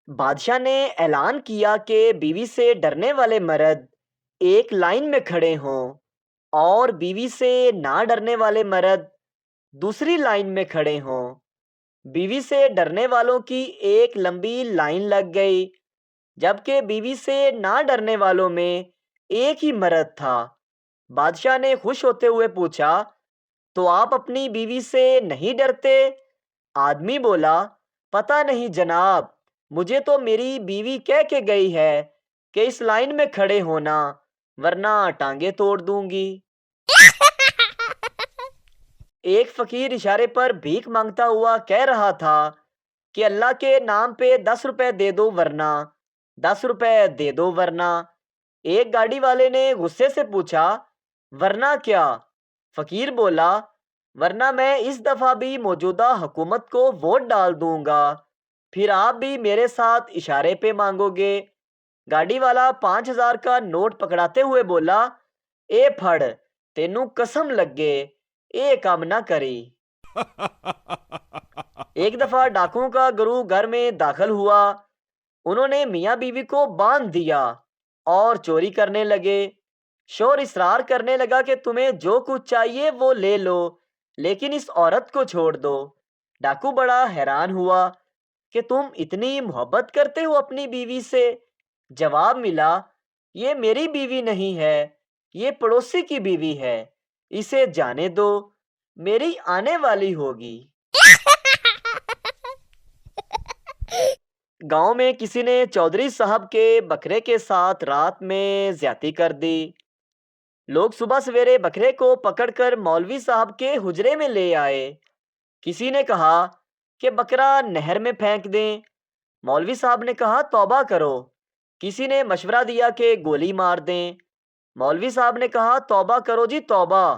بادشاہ نے اعلان کیا کہ بیوی سے ڈرنے والے مرد ایک لائن میں کھڑے ہوں اور بیوی سے نہ ڈرنے والے مرد دوسری لائن میں کھڑے ہوں۔ بیوی سے ڈرنے والوں کی ایک لمبی لائن لگ گئی، جبکہ بیوی سے نہ ڈرنے والوں میں ایک ہی مرد تھا۔ بادشاہ نے خوش ہوتے ہوئے پوچھا، تو آپ اپنی بیوی سے نہیں ڈرتے؟ آدمی بولا، پتہ نہیں جناب، مجھے تو میری بیوی کہہ کے گئی ہے کہ اس لائن میں کھڑے ہونا ورنہ ٹانگیں توڑ دوں گی۔ ایک فقیر اشارے پر بھیک مانگتا ہوا کہہ رہا تھا کہ اللہ کے نام پہ 10 روپے دے دو ورنہ 10 روپے دے دو ورنہ۔ ایک گاڑی والے نے غصے سے پوچھا، ورنہ کیا؟ فقیر بولا، ورنہ میں اس دفعہ بھی موجودہ حکومت کو ووٹ ڈال دوں گا، پھر آپ بھی میرے ساتھ اشارے پہ مانگو گے۔ گاڑی والا 5000 کا نوٹ پکڑاتے ہوئے بولا، اے پھڑ، تینوں قسم لگے اے کام نہ کری۔ ایک دفعہ ڈاکوؤں کا گروہ گھر میں داخل ہوا۔ انہوں نے میاں بیوی کو باندھ دیا اور چوری کرنے لگے۔ شوہر اصرار کرنے لگا کہ تمہیں جو کچھ چاہیے وہ لے لو، لیکن اس عورت کو چھوڑ دو۔ ڈاکو بڑا حیران ہوا کہ تم اتنی محبت کرتے ہو اپنی بیوی سے؟ جواب ملا، یہ میری بیوی نہیں ہے، یہ پڑوسی کی بیوی ہے، اسے جانے دو، میری آنے والی ہوگی۔ گاؤں میں کسی نے چودھری صاحب کے بکرے کے ساتھ رات میں زیادتی کر دی۔ لوگ صبح سویرے بکرے کو پکڑ کر مولوی صاحب کے حجرے میں لے آئے۔ کسی نے کہا کہ بکرا نہر میں پھینک دیں۔ مولوی صاحب نے کہا توبہ کرو۔ کسی نے مشورہ دیا کہ گولی مار دیں۔ مولوی صاحب نے کہا توبہ کرو جی توبہ۔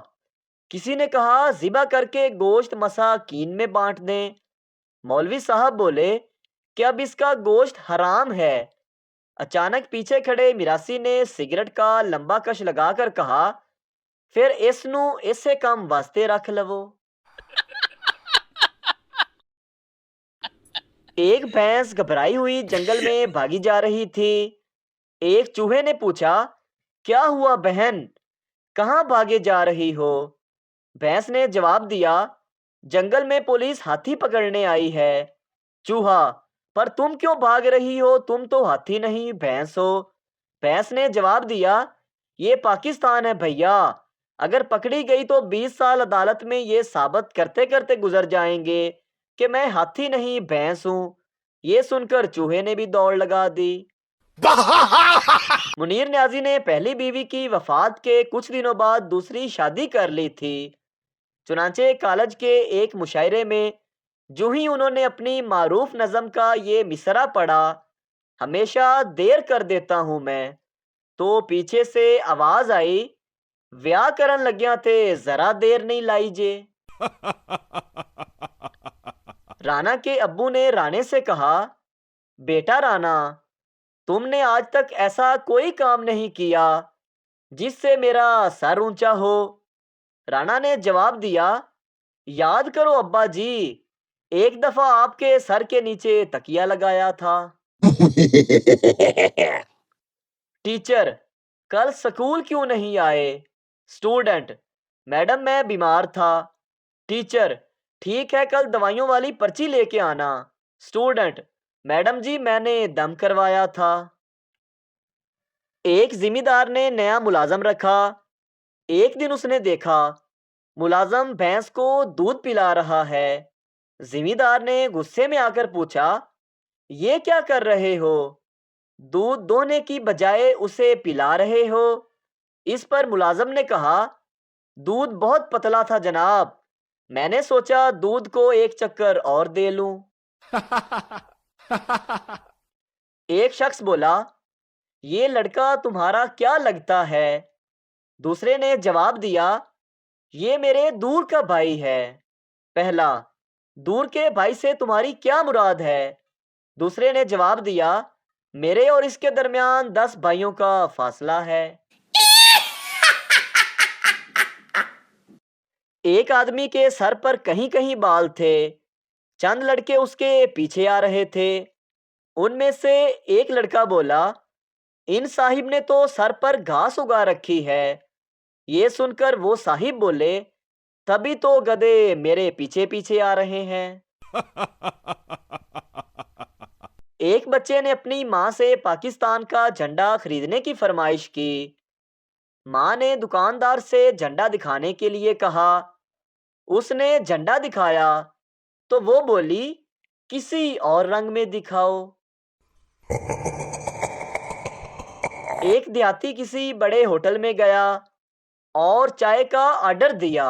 کسی نے کہا ذبح کر کے گوشت مساکین میں بانٹ دیں۔ مولوی صاحب بولے کہ اب اس کا گوشت حرام ہے۔ اچانک پیچھے کھڑے میراثی نے سگریٹ کا لمبا کش لگا کر کہا، پھر اس نو اسے کم واسطے رکھ لو۔ ایک بھینس گھبرائی ہوئی جنگل میں بھاگی جا رہی تھی۔ ایک چوہے نے پوچھا، کیا ہوا بہن، کہاں بھاگے جا رہی ہو؟ بھینس نے جواب دیا، جنگل میں پولیس ہاتھی پکڑنے آئی ہے۔ چوہا، پر تم کیوں بھاگ رہی ہو، تم تو ہاتھی نہیں بھینس ہو۔ بھینس نے جواب دیا، یہ پاکستان ہے بھیا، اگر پکڑی گئی تو 20 سال عدالت میں یہ ثابت کرتے کرتے گزر جائیں گے کہ میں ہاتھی نہیں بھینس ہوں۔ یہ سن کر چوہے نے بھی دوڑ لگا دی۔ منیر نیازی نے پہلی بیوی کی وفات کے کچھ دنوں بعد دوسری شادی کر لی تھی۔ چنانچہ کالج کے ایک مشاعرے میں جو ہی انہوں نے اپنی معروف نظم کا یہ مصرع پڑھا، ہمیشہ دیر کر دیتا ہوں میں، تو پیچھے سے آواز آئی، ویاہ کرن لگیاں تے ذرا دیر نہیں لائی جے۔ رانا کے ابو نے رانے سے کہا، بیٹا رانا، تم نے آج تک ایسا کوئی کام نہیں کیا جس سے میرا سر اونچا ہو۔ رانا نے جواب دیا، یاد کرو ابا جی، ایک دفعہ آپ کے سر کے نیچے تکیہ لگایا تھا۔ ٹیچر، کل سکول کیوں نہیں آئے؟ اسٹوڈنٹ، میڈم میں بیمار تھا۔ ٹیچر، ٹھیک ہے کل دوائیوں والی پرچی لے کے آنا۔ اسٹوڈنٹ، میڈم جی میں نے دم کروایا تھا۔ ایک ذمہ دار نے نیا ملازم رکھا۔ ایک دن اس نے دیکھا ملازم بھینس کو دودھ پلا رہا ہے۔ ذمہ دار نے غصے میں آ کر پوچھا، یہ کیا کر رہے ہو؟ دودھ دوہنے کی بجائے اسے پلا رہے ہو؟ اس پر ملازم نے کہا، دودھ بہت پتلا تھا جناب، میں نے سوچا دودھ کو ایک چکر اور دے لوں۔ ایک شخص بولا، یہ لڑکا تمہارا کیا لگتا ہے؟ دوسرے نے جواب دیا، یہ میرے دور کا بھائی ہے۔ پہلا، دور کے بھائی سے تمہاری کیا مراد ہے؟ دوسرے نے جواب دیا، میرے اور اس کے درمیان 10 بھائیوں کا فاصلہ ہے۔ ایک آدمی کے سر پر کہیں کہیں بال تھے۔ چند لڑکے اس کے پیچھے آ رہے تھے۔ ان میں سے ایک لڑکا بولا، ان صاحب نے تو سر پر گھاس اگا رکھی ہے۔ یہ سن کر وہ صاحب بولے، تبھی تو گدھے میرے پیچھے پیچھے آ رہے ہیں۔ ایک بچے نے اپنی ماں سے پاکستان کا جھنڈا خریدنے کی فرمائش کی۔ ماں نے دکاندار سے جھنڈا دکھانے کے لیے کہا۔ اس نے جھنڈا دکھایا تو وہ بولی، کسی اور رنگ میں دکھاؤ۔ ایک دیہاتی کسی بڑے ہوٹل میں گیا اور چائے کا آرڈر دیا۔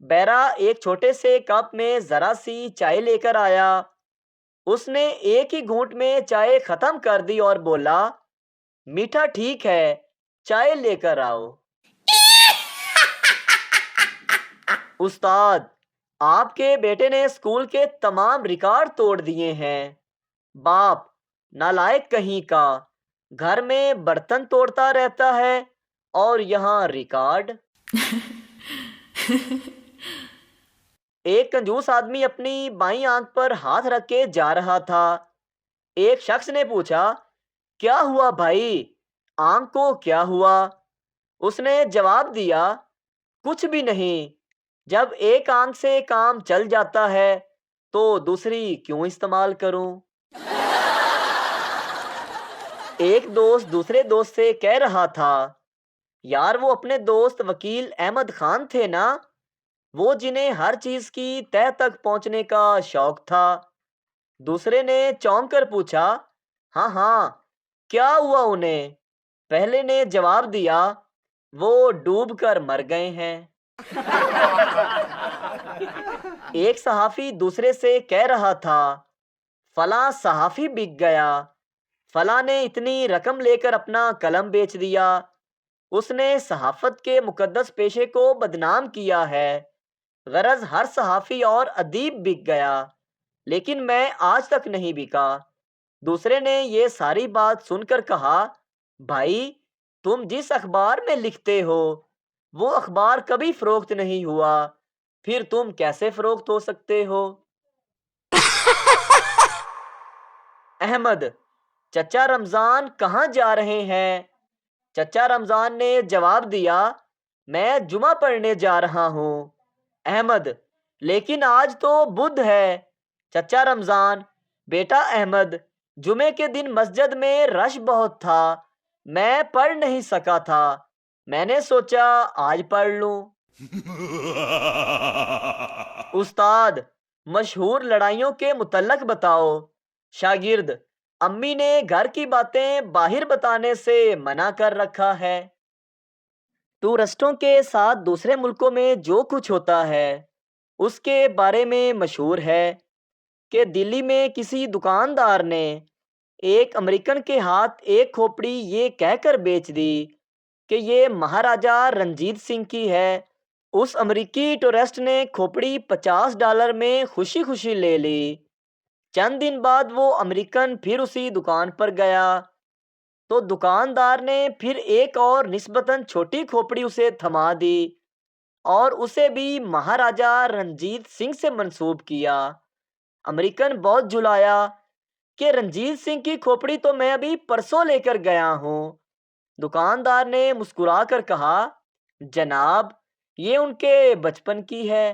بیرا ایک چھوٹے سے کپ میں ذرا سی چائے لے کر آیا۔ اس نے ایک ہی گھونٹ میں چائے ختم کر دی اور بولا، میٹھا ٹھیک ہے، چائے لے کر آؤ۔ استاد، آپ کے بیٹے نے اسکول کے تمام ریکارڈ توڑ دیے ہیں۔ باپ، نالائق کہیں کا، گھر میں برتن توڑتا رہتا ہے اور یہاں ریکارڈ۔ ایک کنجوس آدمی اپنی بائیں آنکھ پر ہاتھ رکھ کے جا رہا تھا۔ ایک شخص نے پوچھا، کیا ہوا بھائی، آنکھ کو کیا ہوا؟ اس نے جواب دیا، کچھ بھی نہیں، جب ایک آنکھ سے کام چل جاتا ہے تو دوسری کیوں استعمال کروں؟ ایک دوست دوسرے دوست سے کہہ رہا تھا، یار وہ اپنے دوست وکیل احمد خان تھے نا، وہ جنہیں ہر چیز کی تہہ تک پہنچنے کا شوق تھا۔ دوسرے نے چونک کر پوچھا، ہاں ہاں، کیا ہوا انہیں؟ پہلے نے جواب دیا، وہ ڈوب کر مر گئے ہیں۔ ایک صحافی دوسرے سے کہہ رہا تھا، فلاں صحافی بک گیا، فلاں نے اتنی رقم لے کر اپنا قلم بیچ دیا، اس نے صحافت کے مقدس پیشے کو بدنام کیا ہے۔ غرض ہر صحافی اور ادیب بک گیا، لیکن میں آج تک نہیں بکا۔ دوسرے نے یہ ساری بات سن کر کہا، بھائی تم جس اخبار میں لکھتے ہو وہ اخبار کبھی فروخت نہیں ہوا، پھر تم کیسے فروخت ہو سکتے ہو؟ احمد، چچا رمضان کہاں جا رہے ہیں؟ چچا رمضان نے جواب دیا، میں جمعہ پڑھنے جا رہا ہوں۔ احمد، لیکن آج تو بدھ ہے۔ چچا رمضان، بیٹا احمد، جمعے کے دن مسجد میں رش بہت تھا، میں پڑھ نہیں سکا تھا، میں نے سوچا آج پڑھ لوں۔ استاد، مشہور لڑائیوں کے متعلق بتاؤ۔ شاگرد، امی نے گھر کی باتیں باہر بتانے سے منع کر رکھا ہے۔ ٹورسٹوں کے ساتھ دوسرے ملکوں میں جو کچھ ہوتا ہے اس کے بارے میں مشہور ہے کہ دلی میں کسی دکاندار نے ایک امریکن کے ہاتھ ایک کھوپڑی یہ کہہ کر بیچ دی کہ یہ مہاراجہ رنجیت سنگھ کی ہے۔ اس امریکی ٹورسٹ نے کھوپڑی $50 میں خوشی خوشی لے لی۔ چند دن بعد وہ امریکن پھر اسی دکان پر گیا تو دکاندار نے پھر ایک اور نسبتاً چھوٹی کھوپڑی اسے تھما دی اور اسے بھی مہاراجہ رنجیت سنگھ سے منسوب کیا۔ امریکن بہت جھلایا کہ رنجیت سنگھ کی کھوپڑی تو میں ابھی پرسوں لے کر گیا ہوں۔ دکاندار نے مسکرا کر کہا، جناب یہ ان کے بچپن کی ہے۔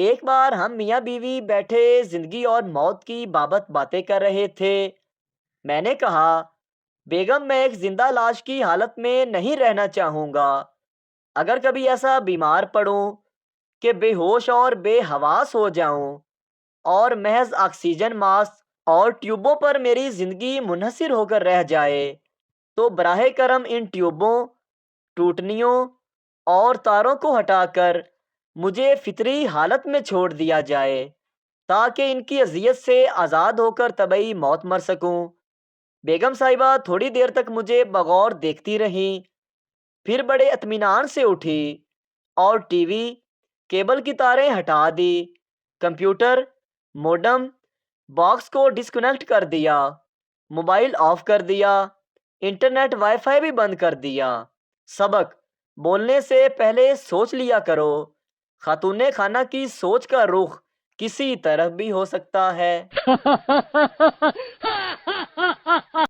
ایک بار ہم میاں بیوی بیٹھے زندگی اور موت کی بابت باتیں کر رہے تھے۔ میں نے کہا، بیگم میں ایک زندہ لاش کی حالت میں نہیں رہنا چاہوں گا۔ اگر کبھی ایسا بیمار پڑوں کہ بے ہوش اور بے حواس ہو جاؤں اور محض آکسیجن ماسک اور ٹیوبوں پر میری زندگی منحصر ہو کر رہ جائے تو براہ کرم ان ٹیوبوں، ٹوٹنیوں اور تاروں کو ہٹا کر مجھے فطری حالت میں چھوڑ دیا جائے تاکہ ان کی اذیت سے آزاد ہو کر طبعی موت مر سکوں۔ بیگم صاحبہ تھوڑی دیر تک مجھے بغور دیکھتی رہیں، پھر بڑے اطمینان سے اٹھی اور ٹی وی، کیبل کی تاریں ہٹا دی، کمپیوٹر، موڈم، باکس کو ڈسکنیکٹ کر دیا، موبائل آف کر دیا، انٹرنیٹ وائی فائی بھی بند کر دیا۔ سبق: بولنے سے پہلے سوچ لیا کرو۔ خاتون خانہ کی سوچ کا رخ کسی طرف بھی ہو سکتا ہے۔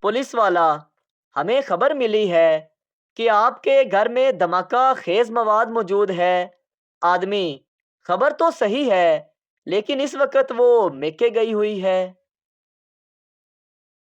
پولیس والا، ہمیں خبر ملی ہے کہ آپ کے گھر میں دھماکہ خیز مواد موجود ہے۔ آدمی، خبر تو صحیح ہے لیکن اس وقت وہ میکے گئی ہوئی ہے۔